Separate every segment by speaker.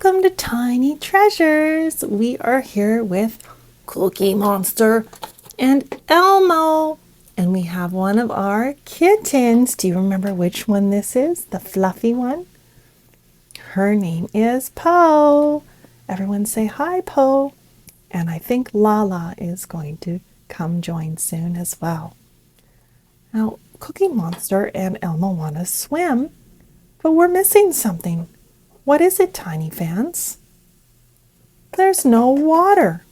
Speaker 1: Welcome to Tiny Treasures. We are here with Cookie Monster and Elmo. And we have one of our kittens. Do you remember which one this is? The fluffy one? Her name is Po. Everyone say hi, Po. And I think Lala is going to come join soon as well. Now, Cookie Monster and Elmo want to swim, but we're missing something. What is it, tiny fans? There's no water.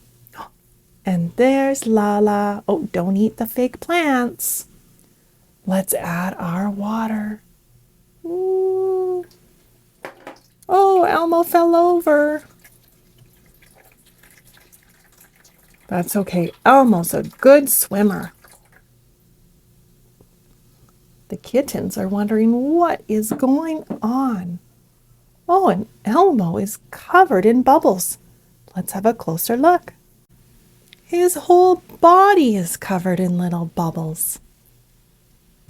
Speaker 1: And there's Lala. Oh, don't eat the fake plants. Let's add our water. Ooh. Oh, Elmo fell over. That's okay. Elmo's a good swimmer. The kittens are wondering what is going on. Oh, and Elmo is covered in bubbles. Let's have a closer look. His whole body is covered in little bubbles.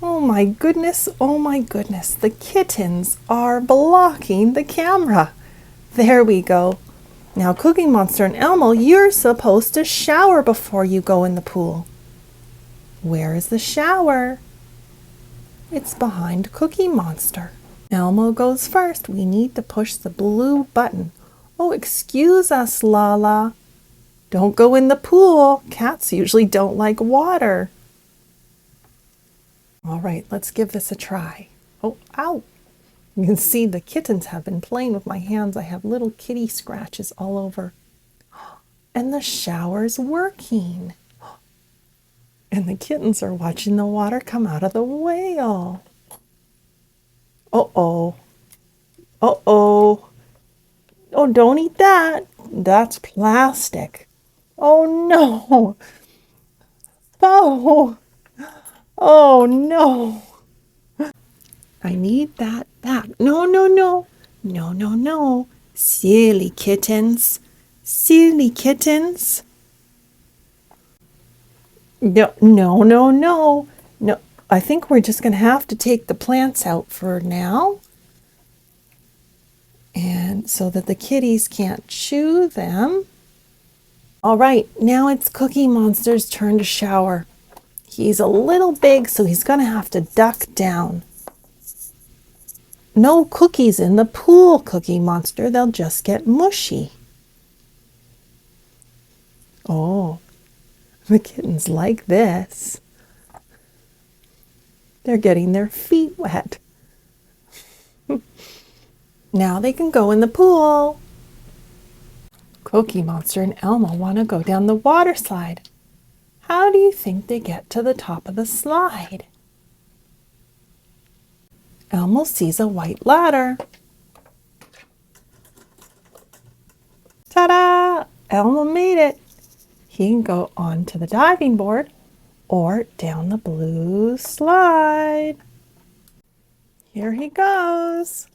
Speaker 1: Oh my goodness, oh my goodness. The kittens are blocking the camera. There we go. Now, Cookie Monster and Elmo, you're supposed to shower before you go in the pool. Where is the shower? It's behind Cookie Monster. Elmo goes first. We need to push the blue button. Oh, excuse us, Lala. Don't go in the pool. Cats usually don't like water. All right, let's give this a try. Oh, ow. You can see the kittens have been playing with my hands. I have little kitty scratches all over. And the shower's working. And the kittens are watching the water come out of the whale. Uh-oh. Uh-oh. Oh, don't eat that. That's plastic. Oh, no. Oh. Oh, no. I need that back. No, no, no. No, no, no. Silly kittens. Silly kittens. No, no, no, no. No. I think we're just going to have to take the plants out for now. And so that the kitties can't chew them. All right, now it's Cookie Monster's turn to shower. He's a little big, so he's going to have to duck down. No cookies in the pool, Cookie Monster. They'll just get mushy. Oh, the kittens like this. They're getting their feet wet. Now they can go in the pool. Cookie Monster and Elmo want to go down the water slide. How do you think they get to the top of the slide? Elmo sees a white ladder. Ta-da! Elmo made it. He can go onto the diving board or down the blue slide. Here he goes.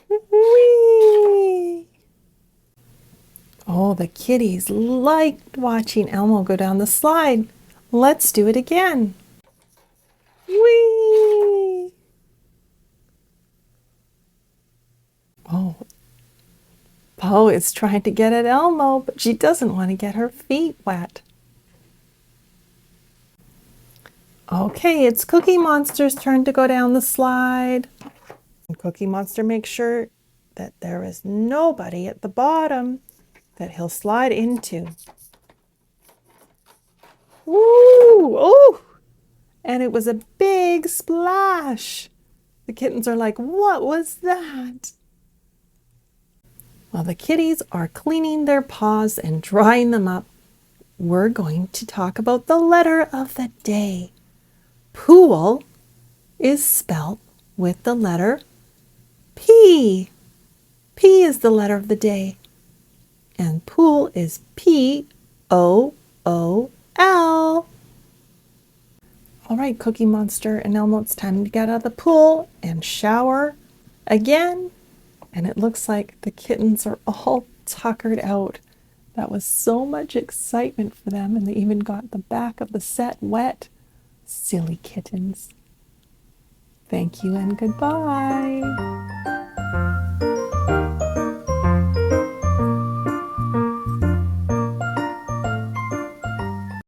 Speaker 1: Whee! Oh, the kitties liked watching Elmo go down the slide. Let's do it again. Whee! Oh, Po is trying to get at Elmo, but she doesn't want to get her feet wet. Okay, it's Cookie Monster's turn to go down the slide. And Cookie Monster makes sure that there is nobody at the bottom that he'll slide into. Woo! Oh! And it was a big splash. The kittens are like, what was that? While the kitties are cleaning their paws and drying them up, we're going to talk about the letter of the day. Pool is spelled with the letter P. P is the letter of the day. And pool is P-O-O-L. All right, Cookie Monster and Elmo, it's time to get out of the pool and shower again. And it looks like the kittens are all tuckered out. That was so much excitement for them, and they even got the back of the set wet. Silly kittens. Thank you and goodbye.